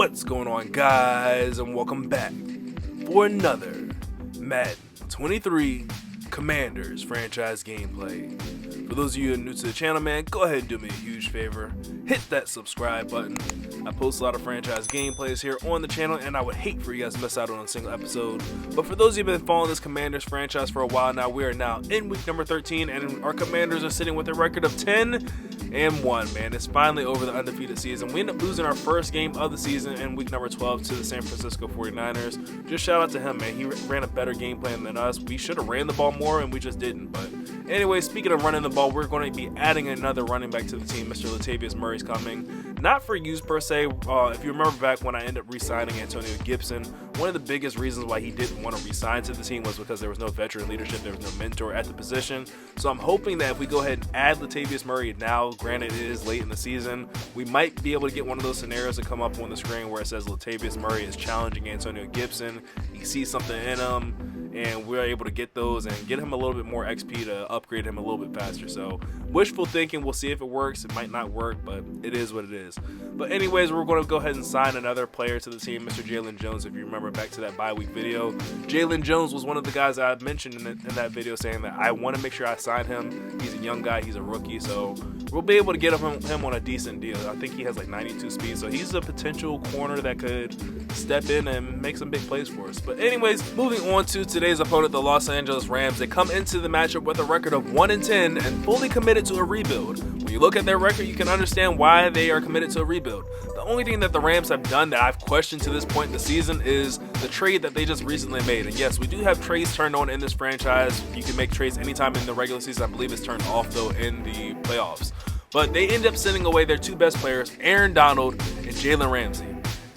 What's going on, guys, and welcome back for another Madden 23 Commanders franchise gameplay. For those of you who are new to the channel, man, go ahead and do me a huge favor. Hit that subscribe button. I post a lot of franchise gameplays here on the channel, and I would hate for you guys to miss out on a single episode. But for those of you who have been following this Commanders franchise for a while now, we are now in week number 13, and our Commanders are sitting with a record of 10-1, man. It's finally over the undefeated season. We ended up losing our first game of the season in week number 12 to the San Francisco 49ers. Just shout out to him, man. He ran a better game plan than us. We should have ran the ball more, and we just didn't. But anyway, speaking of running the ball, we're going to be adding another running back to the team. Mr. Latavius Murray's coming. Not for use per se. If you remember back when I ended up re-signing Antonio Gibson, one of the biggest reasons why he didn't want to re-sign to the team was because there was no veteran leadership, there was no mentor at the position. So I'm hoping that if we go ahead and add Latavius Murray now, granted it is late in the season, we might be able to get one of those scenarios to come up on the screen where it says Latavius Murray is challenging Antonio Gibson. He sees something in him, and we're able to get those and get him a little bit more XP to upgrade him a little bit faster. So wishful thinking, we'll see if it works. It might not work, but it is what it is. But anyways, we're going to go ahead and sign another player to the team, Mr. Jalen Jones. If you remember back to that bye week video, Jalen Jones was one of the guys I mentioned in that video, saying that I want to make sure I sign him. He's a young guy, he's a rookie, so we'll be able to get him on a decent deal. I think he has like 92 speed, so he's a potential corner that could step in and make some big plays for us. But anyways, moving on to today's opponent, the Los Angeles Rams. They come into the matchup with a record of 1-10 and fully committed to a rebuild. When you look at their record, you can understand why they are committed to a rebuild. The only thing that the Rams have done that I've questioned to this point in the season is the trade that they just recently made. And yes, we do have trades turned on in this franchise. You can make trades anytime in the regular season. I believe it's turned off though in the playoffs. But they end up sending away their two best players, Aaron Donald and Jalen Ramsey.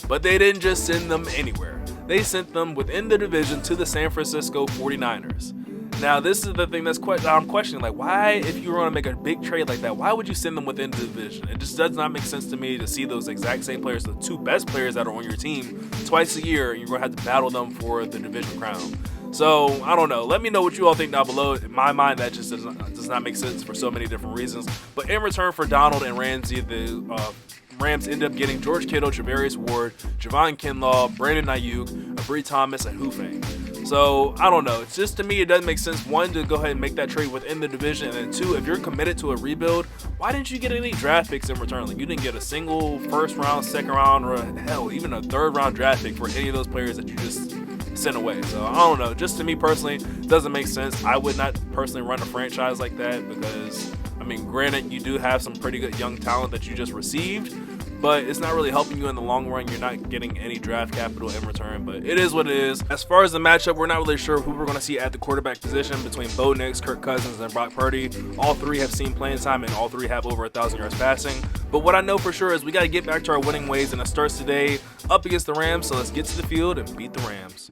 But they didn't just send them anywhere. They sent them within the division to the San Francisco 49ers. Now, this is the thing that's I'm questioning. Like, why, if you were going to make a big trade like that, why would you send them within the division? It just does not make sense to me to see those exact same players, the two best players that are on your team, twice a year, and you're going to have to battle them for the division crown. So, I don't know. Let me know what you all think down below. In my mind, that just does not make sense for so many different reasons. But in return for Donald and Ramsey, the Rams end up getting George Kittle, Javarius Ward, Javon Kinlaw, Brandon Ayuk, Abri Thomas, and Hufang. So, I don't know. It's just, to me, it doesn't make sense, one, to go ahead and make that trade within the division, and then two, if you're committed to a rebuild, why didn't you get any draft picks in return? Like, you didn't get a single first round, second round, or hell, even a third round draft pick for any of those players that you just sent away. So, I don't know. Just to me personally, it doesn't make sense. I would not personally run a franchise like that because, I mean, granted, you do have some pretty good young talent that you just received, but it's not really helping you in the long run. You're not getting any draft capital in return, but it is what it is. As far as the matchup, we're not really sure who we're going to see at the quarterback position between Bo Nix, Kirk Cousins, and Brock Purdy. All three have seen playing time, and all three have over 1,000 yards passing. But what I know for sure is we got to get back to our winning ways, and it starts today up against the Rams, so let's get to the field and beat the Rams.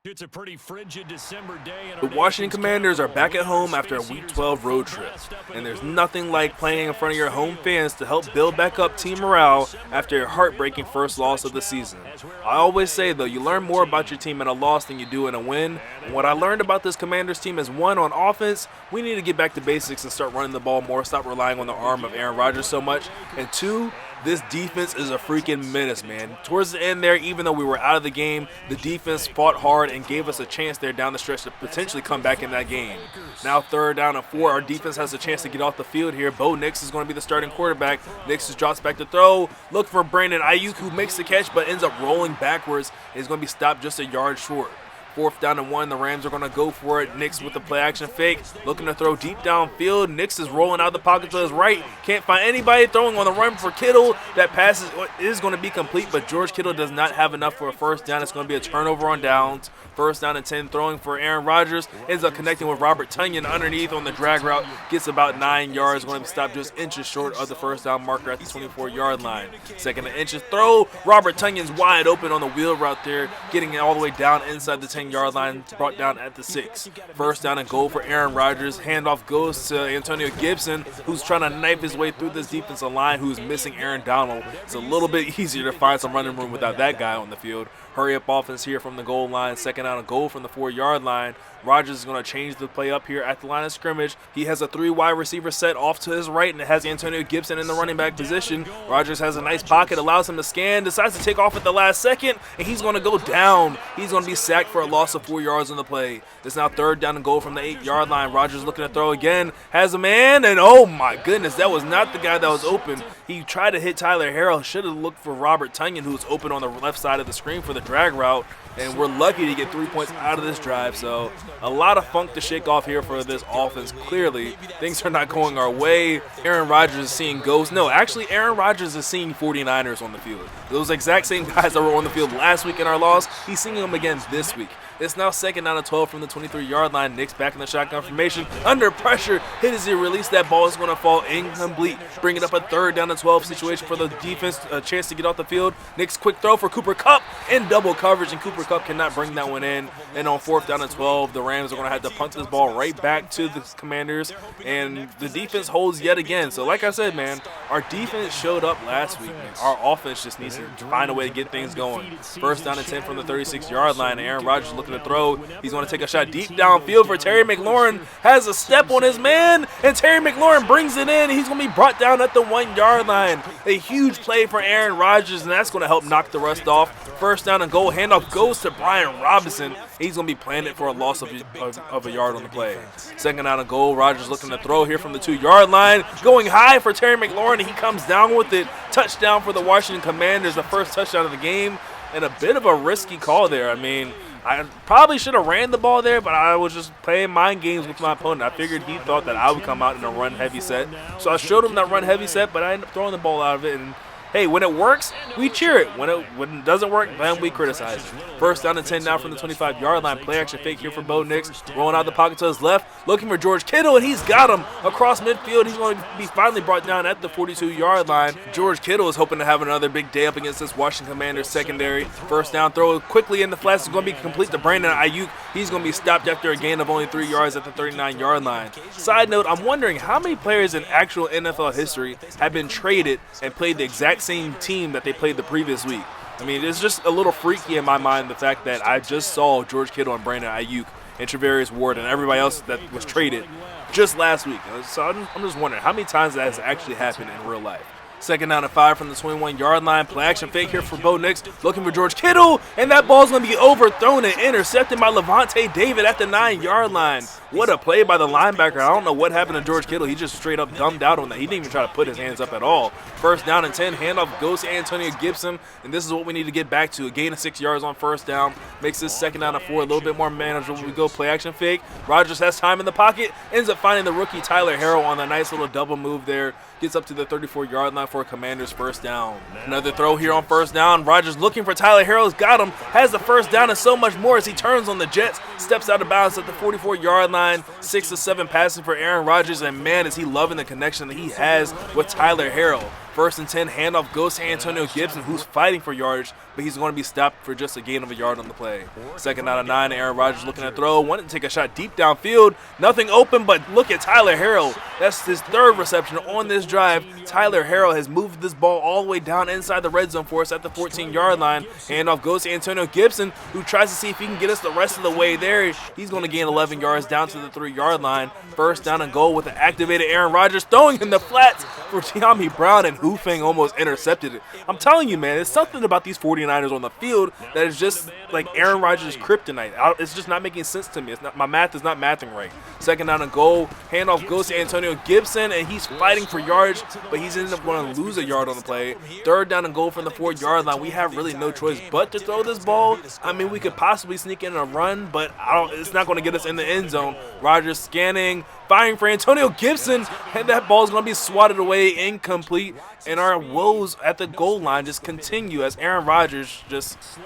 It's a pretty frigid December day. The Washington Commanders are back at home after a Week 12 road trip, and there's nothing like playing in front of your home fans to help build back up team morale after a heartbreaking first loss of the season. I always say, though, you learn more about your team in a loss than you do in a win, and what I learned about this Commanders team is, one, on offense, we need to get back to basics and start running the ball more, stop relying on the arm of Aaron Rodgers so much, and two, this defense is a freaking menace, man. Towards the end there, even though we were out of the game, the defense fought hard and gave us a chance there down the stretch to potentially come back in that game. Now 3rd down and 4, our defense has a chance to get off the field here. Bo Nix is going to be the starting quarterback. Nix just drops back to throw. Look for Brandon Ayuk, who makes the catch but ends up rolling backwards. He's going to be stopped just a yard short. 4th down and 1, the Rams are going to go for it. Nix with the play action fake, looking to throw deep downfield. Nix is rolling out the pocket to his right. Can't find anybody, throwing on the run for Kittle. That pass is going to be complete, but George Kittle does not have enough for a first down. It's going to be a turnover on downs. 1st down and 10, throwing for Aaron Rodgers. Ends up connecting with Robert Tonyan underneath on the drag route. Gets about 9 yards. Going to be stopped just inches short of the first down marker at the 24-yard line. 2nd and inches throw. Robert Tonyan's wide open on the wheel route there, getting it all the way down inside the 10-yard 14-yard line, brought down at the 6. First down and goal for Aaron Rodgers. Handoff goes to Antonio Gibson, who's trying to knife his way through this defensive line, who's missing Aaron Donald. It's a little bit easier to find some running room without that guy on the field. Hurry up offense here from the goal line. Second down and goal from the 4-yard line. Rodgers is going to change the play up here at the line of scrimmage. He has a 3 wide receiver set off to his right, and it has Antonio Gibson in the running back position. Rodgers has a nice pocket, allows him to scan, decides to take off at the last second, and he's going to go down. He's going to be sacked for a loss of 4 yards on the play. It's now third down and goal from the 8-yard line. Rodgers looking to throw again, has a man, and oh my goodness, that was not the guy that was open. He tried to hit Tyler Harrell, should have looked for Robert Tonyan, who was open on the left side of the screen for the drag route. And we're lucky to get 3 points out of this drive. So a lot of funk to shake off here for this offense. Clearly, things are not going our way. Aaron Rodgers is seeing ghosts. No, actually, Aaron Rodgers is seeing 49ers on the field. Those exact same guys that were on the field last week in our loss, he's seeing them again this week. It's now second down and 12 from the 23-yard line. Knicks back in the shotgun formation. Under pressure. Hit as he released that ball. Is going to fall incomplete. Bringing up a third down and 12 situation for the defense. A chance to get off the field. Knicks quick throw for Cooper Kupp in double coverage. And Cooper Kupp cannot bring that one in. And on fourth down and 12, the Rams are going to have to punt this ball right back to the Commanders. And the defense holds yet again. So like I said, man, our defense showed up last week. Man. Our offense just needs to find a way to get things going. First down and 10 from the 36-yard line. Aaron Rodgers looking to throw. He's going to take a shot deep downfield for Terry McLaurin. Has a step on his man, and Terry McLaurin brings it in. He's going to be brought down at the 1-yard line. A huge play for Aaron Rodgers, and that's going to help knock the rust off. First down and goal. Handoff goes to Brian Robinson. He's going to be planted for a loss of a yard on the play. Second down and goal. Rodgers looking to throw here from the 2-yard line. Going high for Terry McLaurin, and he comes down with it. Touchdown for the Washington Commanders, the first touchdown of the game, and a bit of a risky call there. I mean, I probably should have ran the ball there, but I was just playing mind games with my opponent. I figured he thought that I would come out in a run-heavy set. So I showed him that run-heavy set, but I ended up throwing the ball out of it. And hey, when it works, we cheer it. When it doesn't work, then we criticize it. First down and 10 now from the 25-yard line. Play action fake here for Bo Nix. Rolling out the pocket to his left, looking for George Kittle, and he's got him across midfield. He's going to be finally brought down at the 42-yard line. George Kittle is hoping to have another big day up against this Washington Commanders secondary. First down throw quickly in the flats is going to be complete to Brandon Ayuk. He's going to be stopped after a gain of only 3 yards at the 39-yard line. Side note, I'm wondering how many players in actual NFL history have been traded and played the exact same team that they played the previous week. I mean, it's just a little freaky in my mind, the fact that I just saw George Kittle and Brandon Ayuk and Travarius Ward and everybody else that was traded just last week. So I'm just wondering how many times that has actually happened in real life. Second down and 5 from the 21-yard line. Play action fake here for Bo Nix, looking for George Kittle, and that ball's going to be overthrown and intercepted by Levante David at the 9-yard line. What a play by the linebacker. I don't know what happened to George Kittle. He just straight up dumbed out on that. He didn't even try to put his hands up at all. First down and 10. Handoff goes to Antonio Gibson, and this is what we need to get back to. A gain of 6 yards on first down. Makes this second down and 4 a little bit more manageable. We go play action fake. Rodgers has time in the pocket. Ends up finding the rookie Tyler Harrell on a nice little double move there. Gets up to the 34-yard line for a Commanders first down. Another throw here on first down. Rodgers looking for Tyler Harrell's got him. Has the first down and so much more as he turns on the Jets. Steps out of bounds at the 44-yard line. 6 of 7 passing for Aaron Rodgers, and man, is he loving the connection that he has with Tyler Harrell. First and 10, handoff goes to Antonio Gibson, who's fighting for yardage, but he's going to be stopped for just a gain of a yard on the play. Second down and 9, Aaron Rodgers looking to throw, wanted to take a shot deep downfield. Nothing open, but look at Tyler Harrell. That's his third reception on this drive. Tyler Harrell has moved this ball all the way down inside the red zone for us at the 14-yard line. Handoff goes to Antonio Gibson, who tries to see if he can get us the rest of the way there. He's going to gain 11 yards down to the 3-yard line. First down and goal with the activated Aaron Rodgers, throwing in the flats for De'Ami Brown, and Hoofing almost intercepted it. I'm telling you, man, there's something about these 49ers on the field that is just like Aaron Rodgers' kryptonite. It's just not making sense to me. My math is not mathing right. Second down and goal. Handoff goes to Antonio Gibson, and he's fighting for yardage, but he's ended up going to lose a yard on the play. Third down and goal from the 4-yard line. We have really no choice but to throw this ball. I mean, we could possibly sneak in a run, but it's not going to get us in the end zone. Rodgers scanning, firing for Antonio Gibson, and that ball is going to be swatted away, incomplete. And our woes at the goal line just continue as Aaron Rodgers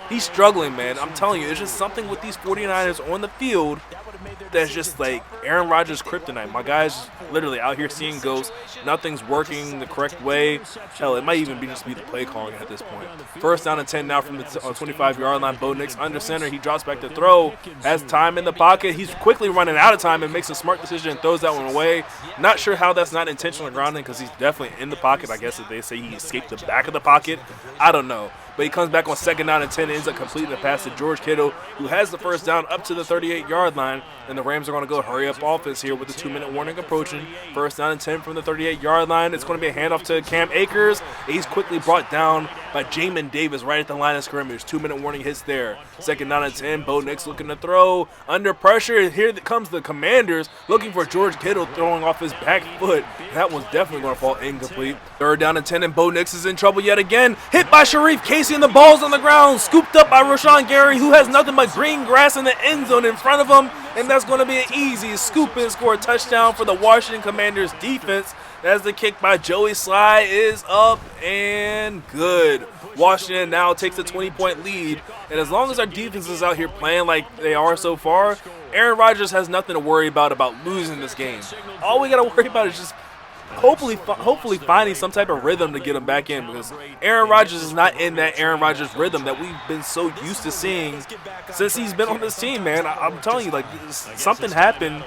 he's struggling, man. I'm telling you, there's just something with these 49ers on the field that's just like Aaron Rodgers' kryptonite. My guy's literally out here seeing ghosts. Nothing's working the correct way. Hell, it might even just be the play calling at this point. First down and 10 now from the 25-yard line. Bo Nix under center. He drops back to throw. Has time in the pocket. He's quickly running out of time and makes a smart decision and throws that one away. Not sure how that's not intentional grounding because he's definitely in the pocket. I guess if they say he escaped the back of the pocket, I don't know. But he comes back on second down and 10 and ends up completing the pass to George Kittle, who has the first down up to the 38-yard line. And the Rams are going to go hurry up offense here with the 2-minute warning approaching. First down and 10 from the 38-yard line. It's going to be a handoff to Cam Akers. He's quickly brought down by Jamin Davis right at the line of scrimmage. 2-minute warning hits there. Second down and 10. Bo Nix looking to throw. Under pressure. Here comes the Commanders looking for George Kittle throwing off his back foot. That one's definitely going to fall incomplete. Third down and 10 and Bo Nix is in trouble yet again. Hit by Sharif Casey and the ball's on the ground. Scooped up by Rashawn Gary, who has nothing but green grass in the end zone in front of him. And that's going to be an easy scoop and score a touchdown for the Washington Commanders defense as the kick by Joey Sly is up and good. Washington now takes a 20-point lead. And as long as our defense is out here playing like they are so far, Aaron Rodgers has nothing to worry about losing this game. All we got to worry about is just hopefully finding some type of rhythm to get him back in, because Aaron Rodgers is not in that Aaron Rodgers rhythm that we've been so used to seeing since he's been on this team, man. I'm telling you, like, something happened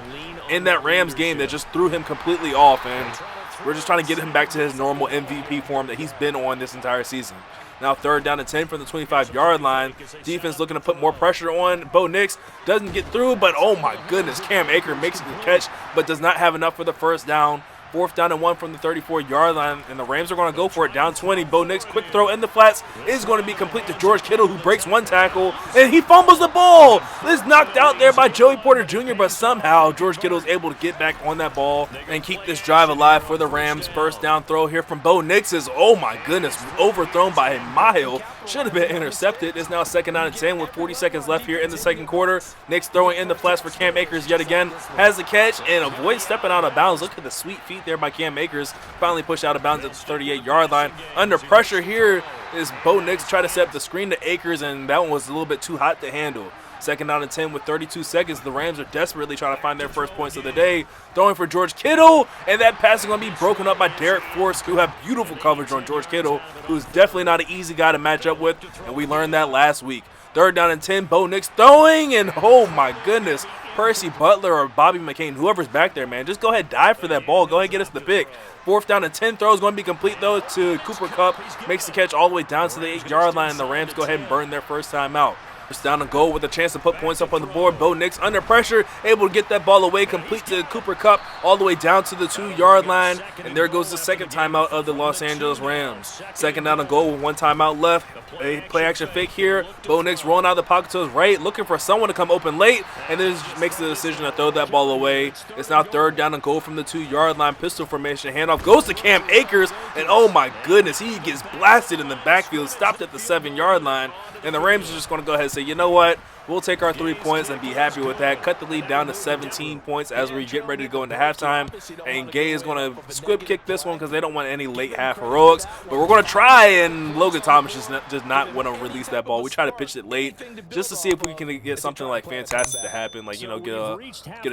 in that Rams game that just threw him completely off, and we're just trying to get him back to his normal MVP form that he's been on this entire season. Now third down and 10 from the 25-yard line. Defense looking to put more pressure on. Bo Nix doesn't get through, but oh my goodness, Cam Akers makes the catch, but does not have enough for the first down. Fourth down and 1 from the 34-yard line, and the Rams are going to go for it. Down 20. Bo Nix, quick throw in the flats, is going to be complete to George Kittle, who breaks one tackle, and he fumbles the ball. It's knocked out there by Joey Porter Jr., but somehow George Kittle is able to get back on that ball and keep this drive alive for the Rams. First down throw here from Bo Nix is, oh my goodness, overthrown by a mile. Should have been intercepted. It's now second down and 10 with 40 seconds left here in the second quarter. Nix throwing in the flats for Cam Akers yet again. Has the catch and avoids stepping out of bounds. Look at the sweet feet there by Cam Akers. Finally pushed out of bounds at the 38-yard line. Under pressure here is Bo Nix trying to set up the screen to Akers, and that one was a little bit too hot to handle. Second down and 10 with 32 seconds. The Rams are desperately trying to find their first points of the day. Throwing for George Kittle, and that pass is going to be broken up by Derek Force, who have beautiful coverage on George Kittle, who's definitely not an easy guy to match up with, and we learned that last week. Third down and 10, Bo Nix throwing, and oh my goodness, Percy Butler or Bobby McCain, whoever's back there, man, just go ahead, dive for that ball. Go ahead, get us the pick. Fourth down and 10 throw is going to be complete, though, to Cooper Kupp. Makes the catch all the way down to the 8-yard line, and the Rams go ahead and burn their first time out. It's down to goal with a chance to put points up on the board. Bo Nix under pressure, able to get that ball away, complete to Cooper Kupp, all the way down to the 2-yard line. And there goes the second timeout of the Los Angeles Rams. Second down and goal with one timeout left. A play action fake here. Bo Nix rolling out of the pocket to his right, looking for someone to come open late, and then makes the decision to throw that ball away. It's now third down and goal from the 2-yard line. Pistol formation handoff goes to Cam Akers, and oh my goodness, he gets blasted in the backfield, stopped at the 7-yard line. And the Rams are just going to go ahead and say, you know what? We'll take our 3 points and be happy with that. Cut the lead down to 17 points as we get ready to go into halftime. And Gay is going to squib kick this one because they don't want any late half heroics. But we're going to try, and Logan Thomas does not want to release that ball. We try to pitch it late just to see if we can get something like fantastic to happen, like, you know, get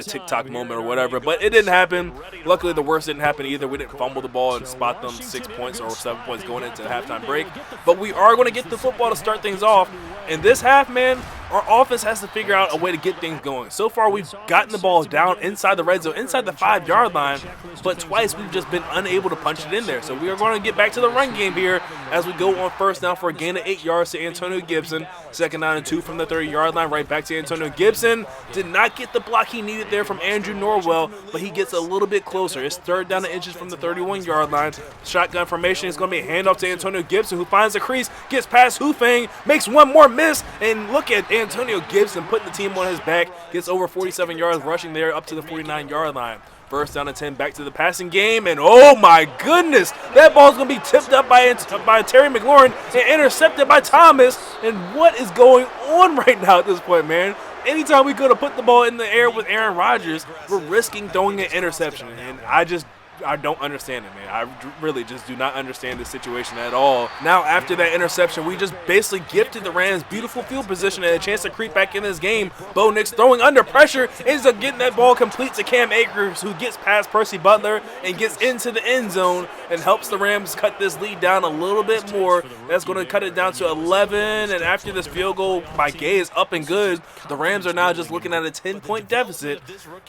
a TikTok moment or whatever. But it didn't happen. Luckily, the worst didn't happen either. We didn't fumble the ball and spot them 6 points or 7 points going into the halftime break. But we are going to get the football to start things off. In this half, man, our offense has to figure out a way to get things going. So far, we've gotten the ball down inside the red zone, inside the 5-yard line, but twice we've just been unable to punch it in there. So we are going to get back to the run game here as we go on first down for a gain of 8 yards to Antonio Gibson. Second down and 2 from the 30-yard line, right back to Antonio Gibson. Did not get the block he needed there from Andrew Norwell, but he gets a little bit closer. It's third down and inches from the 31-yard line. Shotgun formation is going to be a handoff to Antonio Gibson, who finds the crease, gets past Hufang, makes one more miss, and look at Antonio Gibson putting the team on his back, gets over 47 yards rushing there up to the 49-yard line. First down and 10, back to the passing game, and oh my goodness, that ball's going to be tipped up by Terry McLaurin and intercepted by Thomas. And what is going on right now at this point, man? Anytime we go to put the ball in the air with Aaron Rodgers, we're risking throwing an interception, and I just I don't understand it, man. I really just do not understand this situation at all. Now, after that interception, we just basically gifted the Rams beautiful field position and a chance to creep back in this game. Bo Nix throwing under pressure, ends up getting that ball complete to Cam Akers, who gets past Percy Butler and gets into the end zone and helps the Rams cut this lead down a little bit more. That's going to cut it down to 11, and after this field goal by Gay is up and good, the Rams are now just looking at a 10-point deficit,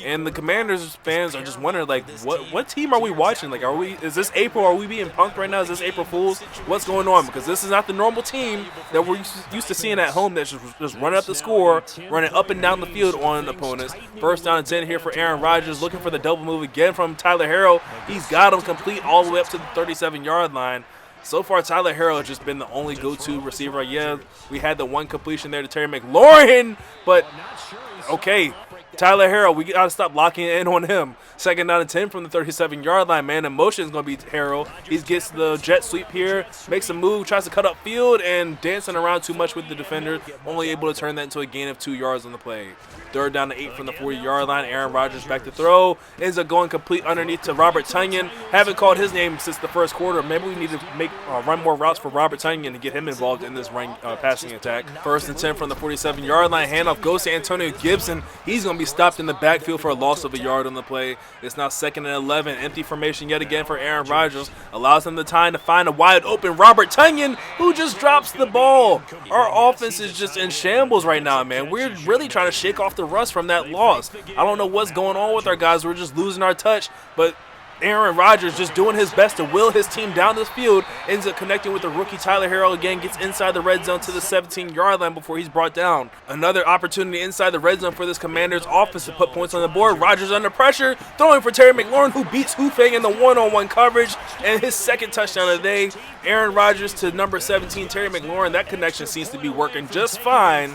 and the Commanders fans are just wondering, like, what team are we watching? Like, is this April? Are we being punked right now? Is this April Fools? What's going on? Because this is not the normal team that we're used to seeing at home that's just running up the score, running up and down the field on opponents. First down and 10 here for Aaron Rodgers, looking for the double move again from Tyler Harrell. He's got him complete all the way up to the 37-yard line. So far, Tyler Harrell has just been the only go-to receiver. Yeah, we had the one completion there to Terry McLaurin, but okay. Tyler Harrell, we got to stop locking in on him. Second down and 10 from the 37-yard line. Man in motion is going to be Harrell. He gets the jet sweep here, makes a move, tries to cut up field, and dancing around too much with the defender. Only able to turn that into a gain of 2 yards on the play. Third down to 8 from the 40-yard line. Aaron Rodgers back to throw. Ends up going complete underneath to Robert Tonyan. Haven't called his name since the first quarter. Maybe we need to run more routes for Robert Tonyan to get him involved in this passing attack. First and 10 from the 47-yard line. Handoff goes to Antonio Gibson. He's going to be stopped in the backfield for a loss of a yard on the play. It's now second and 11. Empty formation yet again for Aaron Rodgers. Allows him the time to find a wide open Robert Tonyan, who just drops the ball. Our offense is just in shambles right now, man. We're really trying to shake off the rust from that loss. I don't know what's going on with our guys. We're just losing our touch, but Aaron Rodgers just doing his best to will his team down this field, ends up connecting with the rookie Tyler Harrell again, gets inside the red zone to the 17-yard line before he's brought down. Another opportunity inside the red zone for this Commanders offense to put points on the board. Rodgers under pressure, throwing for Terry McLaurin, who beats Hufang in the one-on-one coverage, and his second touchdown of the day. Aaron Rodgers to number 17, Terry McLaurin. That connection seems to be working just fine.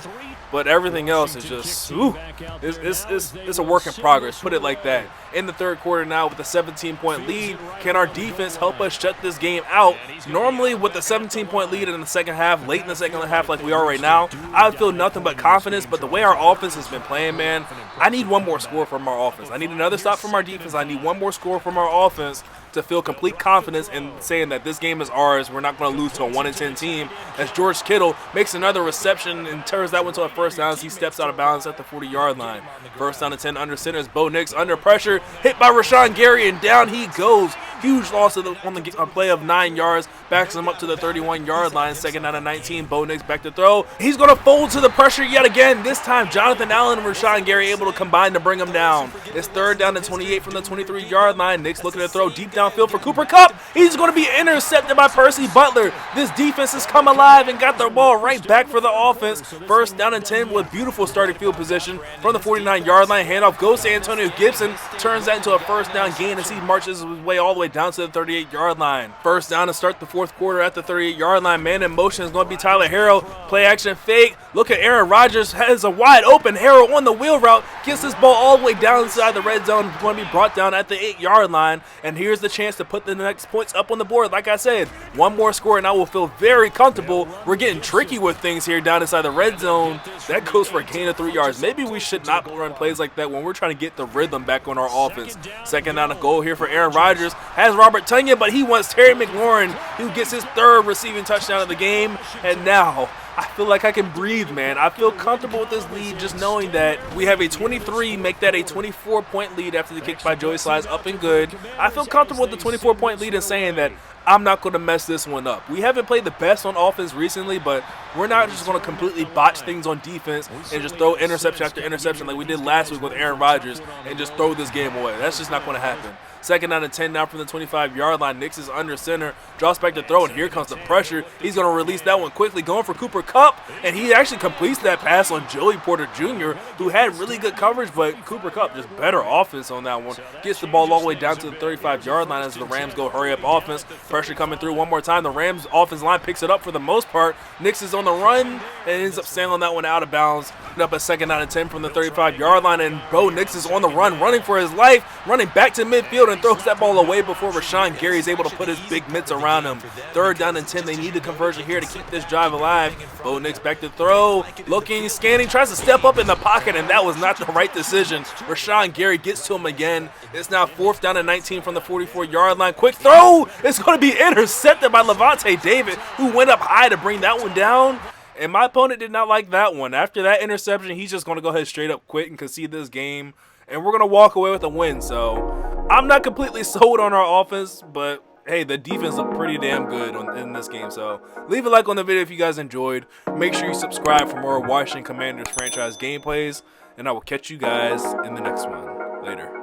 But everything else is just, it's a work in progress, put it like that. In the third quarter now with a 17-point lead, can our defense help us shut this game out? Normally with a 17-point lead in the second half, late in the second half like we are right now, I would feel nothing but confidence. But the way our offense has been playing, man, I need one more score from our offense. I need another stop from our defense. I need one more score from our offense to feel complete confidence in saying that this game is ours. We're not going to lose to a 1-10 team. As George Kittle makes another reception and turns that one to a first down as he steps out of bounds at the 40-yard line. First down and 10 under center is Bo Nix under pressure, hit by Rashawn Gary, and down he goes. Huge loss on the play of 9 yards, backs him up to the 31-yard line. Second down and 19, Bo Nix back to throw. He's going to fold to the pressure yet again. This time, Jonathan Allen and Rashawn Gary able to combine to bring him down. It's third down and 28 from the 23-yard line. Nix looking to throw deep downfield for Cooper Kupp. He's going to be intercepted by Percy Butler. This defense has come alive and got the ball right back for the offense. First down and 10 with beautiful starting field position from the 49-yard line. Handoff goes to Antonio Gibson. Turns that into a first down gain as he marches his way all the way down to the 38-yard line. First down to start the fourth quarter at the 38-yard line. Man in motion is going to be Tyler Harrell. Play action fake. Look at Aaron Rodgers. Has a wide open Harrell on the wheel route. Gets this ball all the way down inside the red zone. Going to be brought down at the 8-yard line. And here's the chance to put the next points up on the board. Like I said, one more score and I will feel very comfortable. We're getting tricky with things here down inside the red zone. That goes for a gain of 3 yards. Maybe we should not run plays like that when we're trying to get the rhythm back on our offense. Second down and goal here for Aaron Rodgers. Has Robert Tonyan, but he wants Terry McLaurin, who gets his third receiving touchdown of the game. And now I feel like I can breathe, man. I feel comfortable with this lead just knowing that we have a 23, make that a 24-point lead after the kick by Joey Slides, up and good. I feel comfortable with the 24-point lead and saying that I'm not going to mess this one up. We haven't played the best on offense recently, but we're not just going to completely botch things on defense and just throw interception after interception like we did last week with Aaron Rodgers and just throw this game away. That's just not going to happen. Second down and 10 now from the 25-yard line. Nix is under center, drops back to throw, and here comes the pressure. He's going to release that one quickly, going for Cooper Kupp, and he actually completes that pass on Joey Porter Jr., who had really good coverage, but Cooper Kupp just better offense on that one. Gets the ball all the way down to the 35-yard line as the Rams go hurry-up offense. Pressure coming through one more time. The Rams offensive line picks it up for the most part. Nix is on the run and ends up sailing that one out of bounds. End up a 2nd down and 10 from the 35-yard line, and Bo Nix is on the run, running for his life, running back to midfield and throws that ball away before Rashawn Gary is able to put his big mitts around him. 3rd down and 10. They need the conversion here to keep this drive alive. Bo Nix back to throw, looking, scanning, tries to step up in the pocket, and that was not the right decision. Rashawn Gary gets to him again. It's now 4th down and 19 from the 44-yard line. Quick throw. It's going to be intercepted by Levante David, who went up high to bring that one down. And my opponent did not like that one. After that interception, he's just going to go ahead straight up quit and concede this game. And we're going to walk away with a win. So I'm not completely sold on our offense, but hey, the defense looked pretty damn good in this game. So leave a like on the video if you guys enjoyed. Make sure you subscribe for more Washington Commanders franchise gameplays. And I will catch you guys in the next one. Later.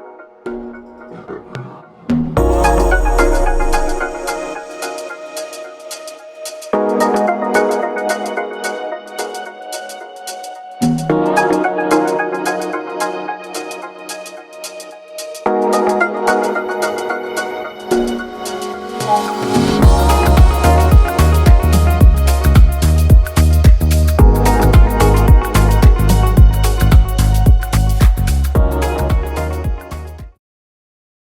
Oh.